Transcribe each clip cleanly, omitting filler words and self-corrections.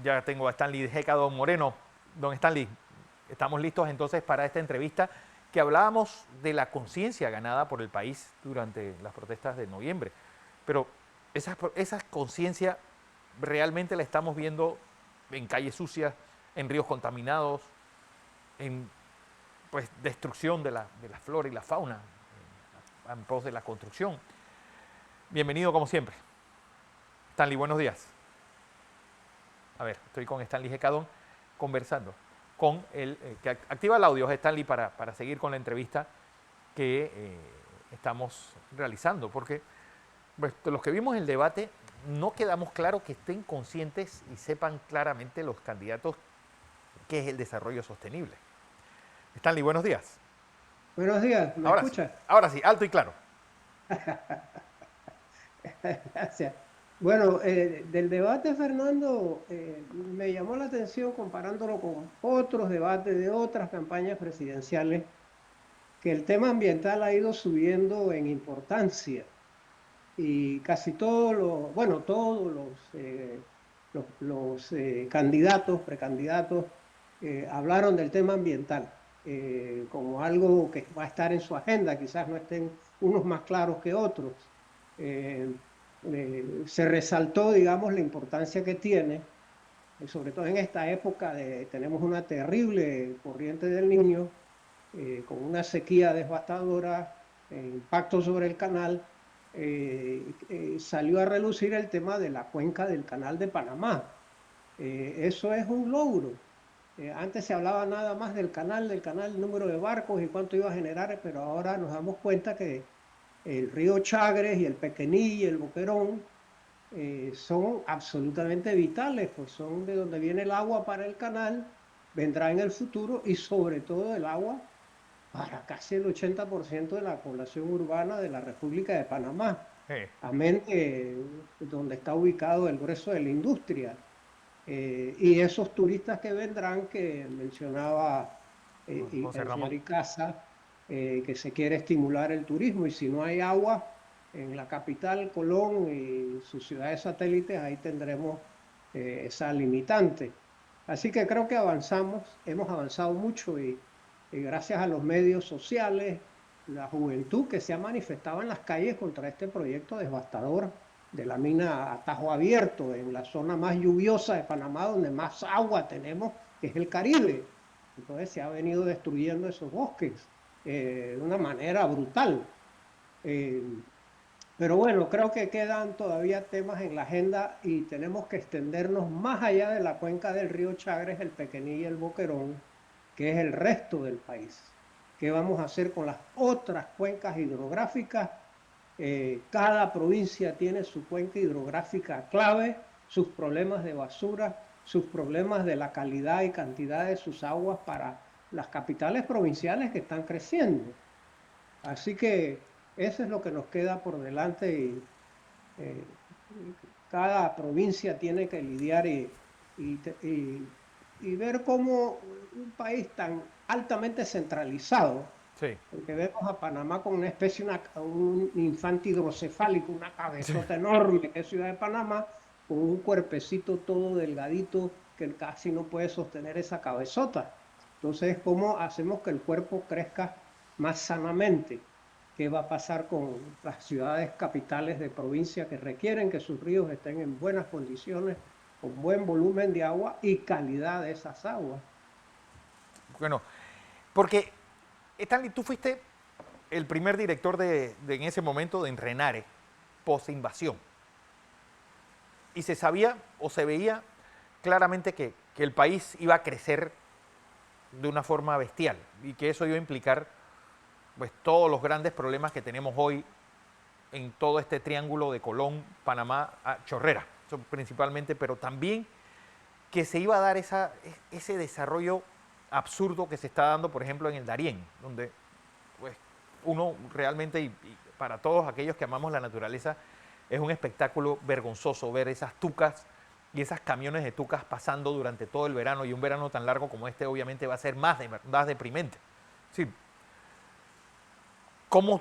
Ya tengo a Stanley G. Cadón Moreno. Don Stanley, estamos listos entonces para esta entrevista que hablábamos de la conciencia ganada por el país durante las protestas de noviembre. Pero esa conciencia realmente la estamos viendo en calles sucias, en ríos contaminados, en pues, destrucción de la flora y la fauna en pos de la construcción. Bienvenido como siempre. Stanley, buenos días. A ver, estoy con Stanley G. Cadón conversando con el que activa el audio, Stanley, para seguir con la entrevista que estamos realizando, porque pues, los que vimos el debate no quedamos claros que estén conscientes y sepan claramente los candidatos qué es el desarrollo sostenible. Stanley, buenos días. Buenos días, ¿me escuchas? Ahora sí, alto y claro. Gracias. Bueno, del debate, Fernando, me llamó la atención comparándolo con otros debates de otras campañas presidenciales, que el tema ambiental ha ido subiendo en importancia y casi todos los, bueno, todos los candidatos, precandidatos, hablaron del tema ambiental como algo que va a estar en su agenda, quizás no estén unos más claros que otros. Eh, Se resaltó, digamos, la importancia que tiene, sobre todo en esta época tenemos una terrible corriente del Niño, con una sequía devastadora, impacto sobre el canal. Salió a relucir el tema de la cuenca del canal de Panamá. Eso es un logro. Antes se hablaba nada más del canal, el número de barcos y cuánto iba a generar, pero ahora nos damos cuenta que el río Chagres y el Pequení y el Boquerón son absolutamente vitales, pues son de donde viene el agua para el canal, vendrá en el futuro y sobre todo el agua para casi el 80% de la población urbana de la República de Panamá, Eh, amén de donde está ubicado el grueso de la industria. Y esos turistas que vendrán, que mencionaba José el señor Ramón. Icaza, que se quiere estimular el turismo, y si no hay agua en la capital, Colón y sus ciudades satélites, ahí tendremos esa limitante. Así que creo que avanzamos, hemos avanzado mucho y gracias a los medios sociales, la juventud que se ha manifestado en las calles contra este proyecto devastador de la mina a Tajo Abierto, en la zona más lluviosa de Panamá, donde más agua tenemos, que es el Caribe. Entonces se ha venido destruyendo esos bosques de una manera brutal. Eh, pero bueno, creo que quedan todavía temas en la agenda y tenemos que extendernos más allá de la cuenca del río Chagres, el Pequení y el Boquerón, que es el resto del país. ¿Qué vamos a hacer con las otras cuencas hidrográficas? Cada provincia tiene su cuenca hidrográfica clave, sus problemas de basura, sus problemas de la calidad y cantidad de sus aguas para las capitales provinciales que están creciendo. Así que eso es lo que nos queda por delante y eh, cada provincia tiene que lidiar y, y ver cómo un país tan altamente centralizado, Sí. porque vemos a Panamá con una especie, un infante hidrocefálico, una Sí. cabezota enorme que es Ciudad de Panamá, con un cuerpecito todo delgadito que casi no puede sostener esa cabezota. Entonces, ¿cómo hacemos que el cuerpo crezca más sanamente? ¿Qué va a pasar con las ciudades capitales de provincia que requieren que sus ríos estén en buenas condiciones, con buen volumen de agua y calidad de esas aguas? Bueno, porque Stanley, tú fuiste el primer director en ese momento de Enrenare, post-invasión. Y se sabía o se veía claramente que el país iba a crecer de una forma bestial y que eso iba a implicar pues, todos los grandes problemas que tenemos hoy en todo este triángulo de Colón, Panamá, Chorrera, principalmente, pero también que se iba a dar ese desarrollo absurdo que se está dando, por ejemplo, en el Darién, donde pues, uno realmente, y para todos aquellos que amamos la naturaleza, es un espectáculo vergonzoso ver esas tucas y esos camiones de tucas pasando durante todo el verano, y un verano tan largo como este obviamente va a ser más deprimente. Sí, ¿cómo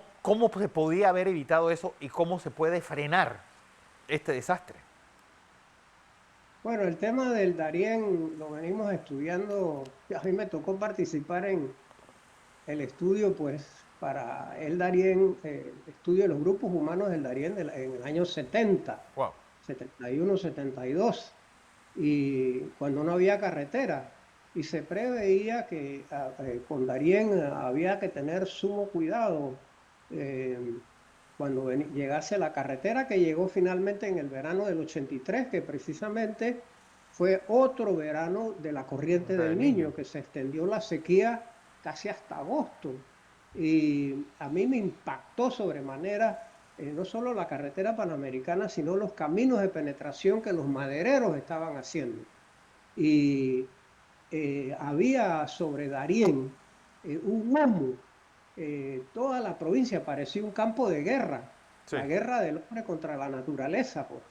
se podía haber evitado eso y cómo se puede frenar este desastre? Bueno, el tema del Darién lo venimos estudiando. A mí me tocó participar en el estudio, pues, para el Darién, estudio de los grupos humanos del Darién en el año 70, Wow. 71, 72, y cuando no había carretera. Y se preveía que con Darién había que tener sumo cuidado eh, cuando llegase la carretera, que llegó finalmente en el verano del 83, que precisamente fue otro verano de la corriente Punta del del Niño. Niño, que se extendió la sequía casi hasta agosto. Y a mí me impactó sobremanera no solo la carretera panamericana, sino los caminos de penetración que los madereros estaban haciendo. Y había sobre Darién un humo. Toda la provincia parecía un campo de guerra, Sí, la guerra del hombre contra la naturaleza, pues.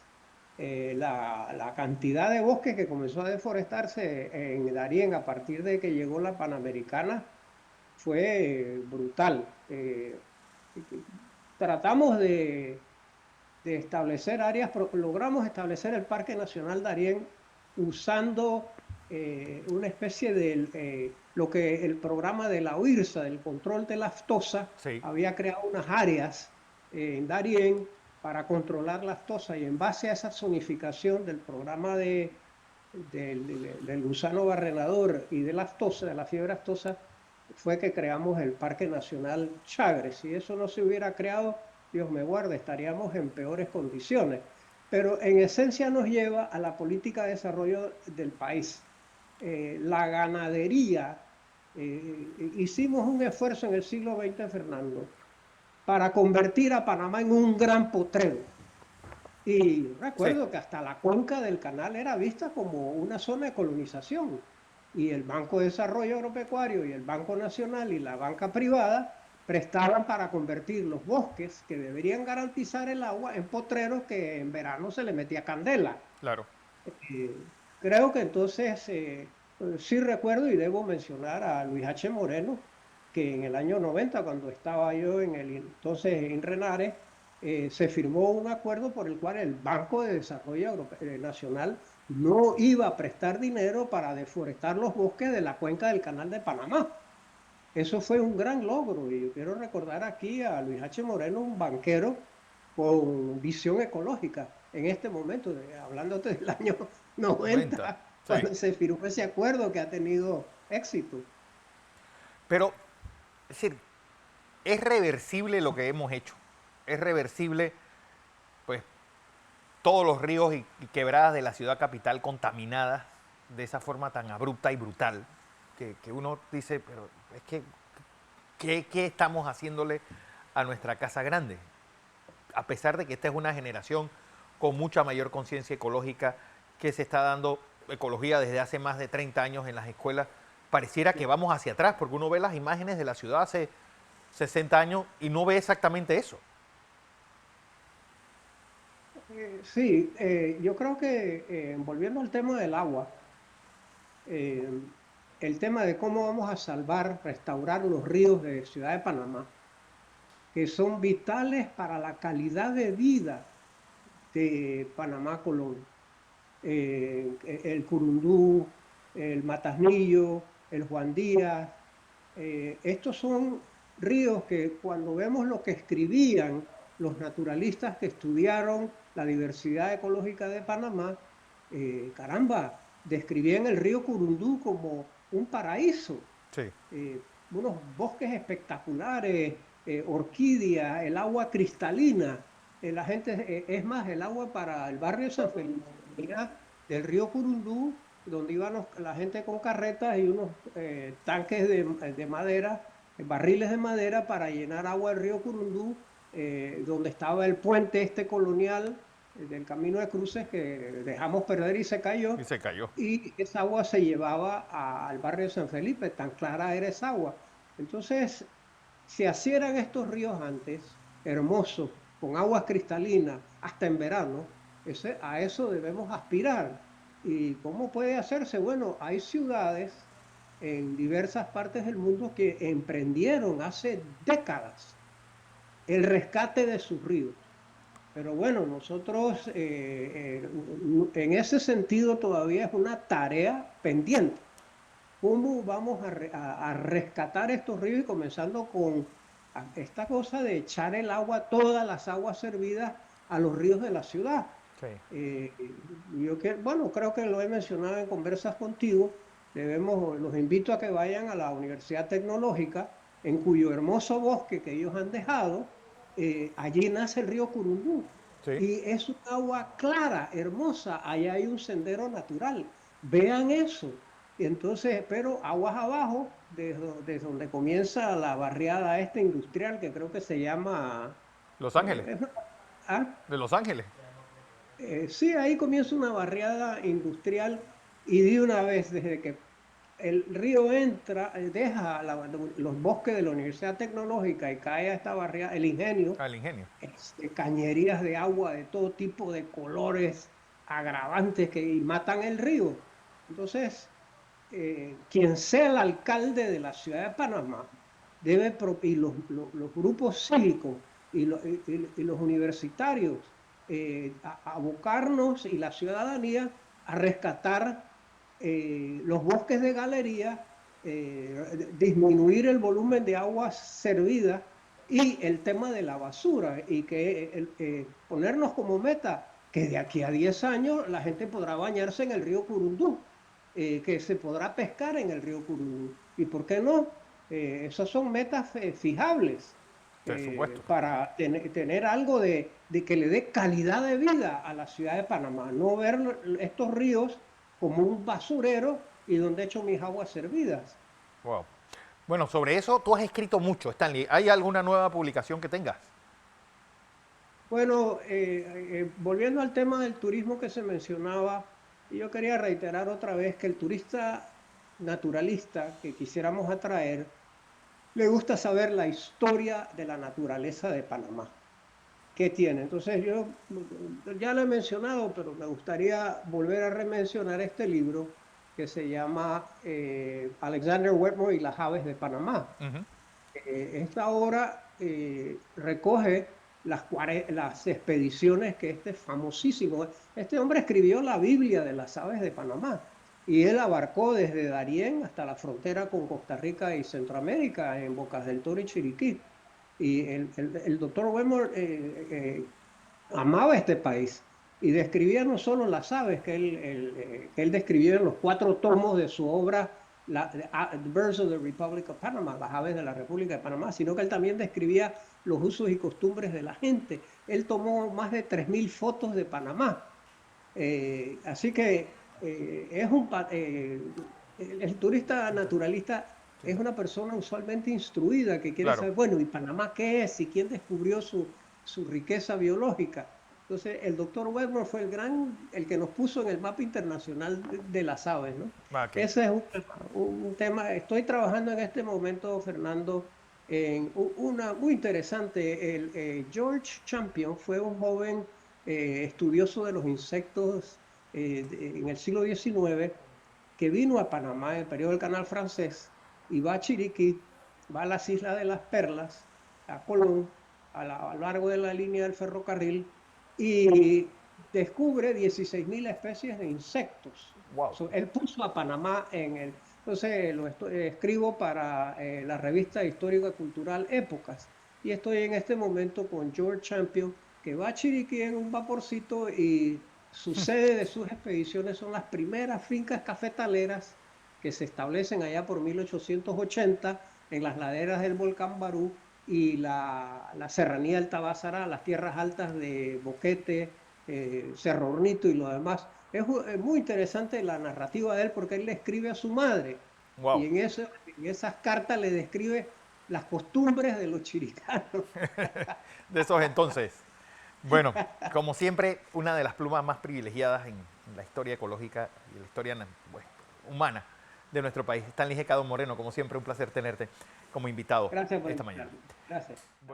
La cantidad de bosques que comenzó a deforestarse en Darién a partir de que llegó la Panamericana fue brutal. Tratamos de establecer áreas, logramos establecer el Parque Nacional Darién usando una especie de lo que el programa de la OIRSA, del control de la aftosa, sí, había creado unas áreas en Darién para controlar la aftosa, y en base a esa zonificación del programa del gusano barrenador y de la aftosa, de la fiebre aftosa, fue que creamos el Parque Nacional Chagres. Si eso no se hubiera creado, Dios me guarde, estaríamos en peores condiciones. Pero en esencia nos lleva a la política de desarrollo del país. La ganadería, hicimos un esfuerzo en el siglo XX, Fernando, para convertir a Panamá en un gran potrero. Y sí. recuerdo que hasta la cuenca del canal era vista como una zona de colonización. Y el Banco de Desarrollo Agropecuario y el Banco Nacional y la banca privada prestaban para convertir los bosques que deberían garantizar el agua en potreros que en verano se le metía candela. Claro. Creo que entonces sí recuerdo y debo mencionar a Luis H. Moreno, que en el año 90, cuando estaba yo en el entonces en Renare, se firmó un acuerdo por el cual el Banco de Desarrollo Nacional no iba a prestar dinero para deforestar los bosques de la cuenca del Canal de Panamá. Eso fue un gran logro, y yo quiero recordar aquí a Luis H. Moreno, un banquero con visión ecológica en este momento, hablándote del año 90. 90, Sí. cuando se firmó ese acuerdo que ha tenido éxito. Pero, es decir, es reversible lo que hemos hecho. Es reversible, pues, todos los ríos y quebradas de la ciudad capital contaminadas de esa forma tan abrupta y brutal que uno dice, pero es que, ¿qué estamos haciéndole a nuestra casa grande? A pesar de que esta es una generación con mucha mayor conciencia ecológica, que se está dando ecología desde hace más de 30 años en las escuelas, pareciera que vamos hacia atrás, porque uno ve las imágenes de la ciudad hace 60 años y no ve exactamente eso. Sí, yo creo que volviendo al tema del agua, eh, el tema de cómo vamos a salvar, restaurar los ríos de Ciudad de Panamá, que son vitales para la calidad de vida de Panamá Colón. El Curundú, el Matasnillo, el Juan Díaz. Estos son ríos que cuando vemos lo que escribían los naturalistas que estudiaron la diversidad ecológica de Panamá, caramba, describían el río Curundú como un paraíso, Sí, unos bosques espectaculares, orquídeas, el agua cristalina. La gente, es más, el agua para el barrio de San Felipe del río Curundú, donde iban la gente con carretas y unos tanques de madera, barriles de madera para llenar agua del río Curundú, donde estaba el puente este colonial del Camino de Cruces que dejamos perder y se cayó, y se cayó. y esa agua se llevaba al barrio de San Felipe, tan clara era esa agua. Entonces, si así eran estos ríos antes, hermosos, con aguas cristalinas, hasta en verano, a eso debemos aspirar. ¿Y cómo puede hacerse? Bueno, hay ciudades en diversas partes del mundo que emprendieron hace décadas el rescate de sus ríos. Pero bueno, nosotros en ese sentido todavía es una tarea pendiente. ¿Cómo vamos a rescatar estos ríos? Y comenzando con esta cosa de echar el agua, todas las aguas servidas a los ríos de la ciudad. Sí. Eh, bueno, creo que lo he mencionado en conversas contigo. Los invito a que vayan a la Universidad Tecnológica, en cuyo hermoso bosque que ellos han dejado, allí nace el río Curundú. Sí. Y es un agua clara, hermosa. Allá hay un sendero natural. Vean eso. Y entonces, pero aguas abajo, desde donde comienza la barriada esta industrial, que creo que se llama... Los Ángeles. es ¿ah? De Los Ángeles. Sí, ahí comienza una barriada industrial y de una vez, desde que el río entra, deja los bosques de la Universidad Tecnológica y cae a esta barriada, el ingenio, Al ingenio. cañerías de agua de todo tipo de colores agravantes y matan el río. Entonces, quien sea el alcalde de la ciudad de Panamá y los grupos cívicos y los universitarios abocarnos y la ciudadanía a rescatar los bosques de galería, disminuir el volumen de aguas servidas y el tema de la basura y que ponernos como meta que de aquí a 10 años la gente podrá bañarse en el río Curundú, que se podrá pescar en el río Curundú. ¿Y por qué no? Esas son metas fijables Por supuesto. para tener algo de que le dé calidad de vida a la ciudad de Panamá. No ver estos ríos como un basurero y donde echo mis aguas servidas. Wow. Bueno, sobre eso tú has escrito mucho, Stanley. ¿Hay alguna nueva publicación que tengas? Bueno, volviendo al tema del turismo que se mencionaba, yo quería reiterar otra vez que el turista naturalista que quisiéramos atraer le gusta saber la historia de la naturaleza de Panamá. ¿Qué tiene? Entonces yo ya lo he mencionado, pero me gustaría volver a remencionar este libro que se llama Alexander Wetmore y las aves de Panamá. Ujú. Esta obra recoge las expediciones que este famosísimo, este hombre escribió la Biblia de las aves de Panamá y él abarcó desde Darién hasta la frontera con Costa Rica y Centroamérica en Bocas del Toro y Chiriquí. Y el doctor Wetmore amaba este país y describía no solo las aves que él describió en los 4 tomos de su obra The Birds of the Republic of Panama, las aves de la República de Panamá, sino que él también describía los usos y costumbres de la gente. Él tomó más de 3.000 fotos de Panamá. Así que el turista naturalista es una persona usualmente instruida que quiere Claro. saber, bueno, ¿y Panamá qué es? ¿Y quién descubrió su riqueza biológica? Entonces, el doctor Webber fue el que nos puso en el mapa internacional de las aves, ¿no? Ah, ok. Ese es un tema. Estoy trabajando en este momento, Fernando, en una muy interesante. George Champion fue un joven estudioso de los insectos en el siglo XIX que vino a Panamá en el periodo del Canal Francés y va a Chiriquí, va a las Islas de las Perlas, a Colón, a lo largo de la línea del ferrocarril y descubre 16.000 especies de insectos. Wow. Él puso a Panamá entonces escribo para la revista histórica cultural Épocas y estoy en este momento con George Champion que va a Chiriquí en un vaporcito y su sede de sus expediciones son las primeras fincas cafetaleras que se establecen allá por 1880 en las laderas del volcán Barú y la serranía del Tabázara, las tierras altas de Boquete, Cerro Hornito y lo demás. Es muy interesante la narrativa de él porque él le escribe a su madre y Wow. en esas cartas le describe las costumbres de los chiricanos. De esos entonces. Bueno, como siempre, una de las plumas más privilegiadas en la historia ecológica y la historia bueno, humana de nuestro país. Stanley G. Moreno, como siempre, un placer tenerte como invitado Gracias por esta mañana. invitarme. Gracias.